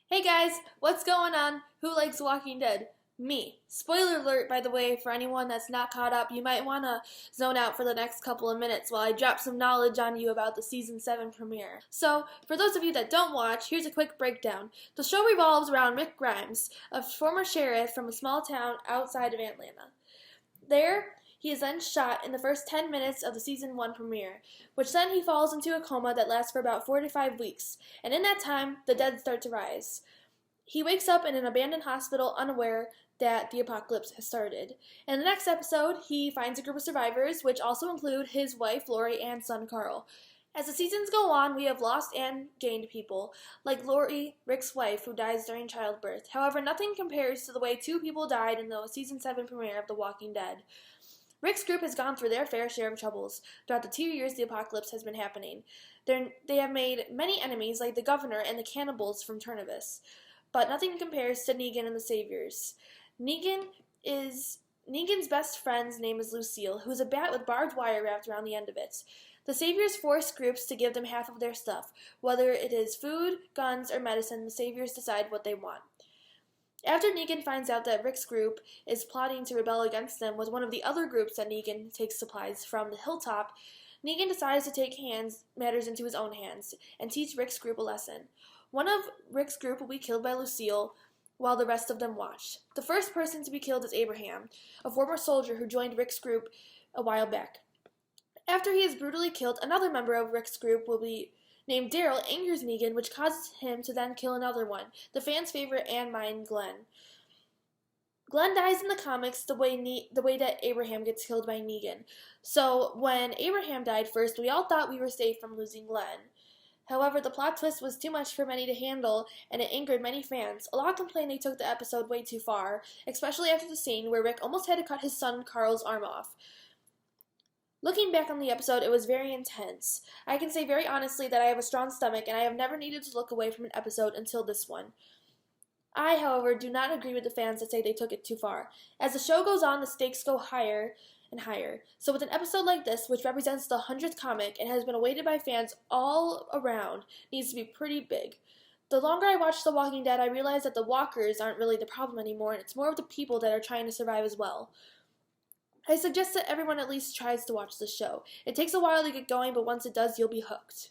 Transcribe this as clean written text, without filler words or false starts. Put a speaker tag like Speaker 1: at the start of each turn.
Speaker 1: Hey guys, what's going on? Who likes Walking Dead? Me. Spoiler alert, by the way, for anyone that's not caught up, you might want to zone out for the next couple of minutes while I drop some knowledge on you about the Season 7 premiere. So, for those of you that don't watch, here's a quick breakdown. The show revolves around Rick Grimes, a former sheriff from a small town outside of Atlanta. There, he is then shot in the first 10 minutes of the Season 1 premiere, which then he falls into a coma that lasts for about 4 to 5 weeks, and in that time, the dead start to rise. He wakes up in an abandoned hospital unaware that the apocalypse has started. In the next episode, he finds a group of survivors, which also include his wife Lori and son Carl. As the seasons go on, we have lost and gained people, like Lori, Rick's wife, who dies during childbirth. However, nothing compares to the way two people died in the Season 7 premiere of The Walking Dead. Rick's group has gone through their fair share of troubles throughout the 2 years the apocalypse has been happening. They have made many enemies, like the governor and the cannibals from Turnivus, but nothing compares to Negan and the Saviors. Negan's best friend's name is Lucille, who is a bat with barbed wire wrapped around the end of it. The Saviors force groups to give them half of their stuff. Whether it is food, guns, or medicine, the Saviors decide what they want. After Negan finds out that Rick's group is plotting to rebel against them with one of the other groups that Negan takes supplies from the hilltop, Negan decides to take matters into his own hands and teach Rick's group a lesson. One of Rick's group will be killed by Lucille, while the rest of them watch. The first person to be killed is Abraham, a former soldier who joined Rick's group a while back. After he is brutally killed, another member of Rick's group will be named Daryl angers Negan, which causes him to then kill another one, the fans' favorite and mine, Glenn. Glenn dies in the comics the way that Abraham gets killed by Negan. So when Abraham died first, we all thought we were safe from losing Glenn. However, the plot twist was too much for many to handle, and it angered many fans. A lot complained they took the episode way too far, especially after the scene where Rick almost had to cut his son Carl's arm off. Looking back on the episode, it was very intense. I can say very honestly that I have a strong stomach, and I have never needed to look away from an episode until this one. I, however, do not agree with the fans that say they took it too far. As the show goes on, the stakes go higher and higher. So with an episode like this, which represents the 100th comic and has been awaited by fans all around, needs to be pretty big. The longer I watch The Walking Dead, I realize that the walkers aren't really the problem anymore, and it's more of the people that are trying to survive as well. I suggest that everyone at least tries to watch this show. It takes a while to get going, but once it does, you'll be hooked.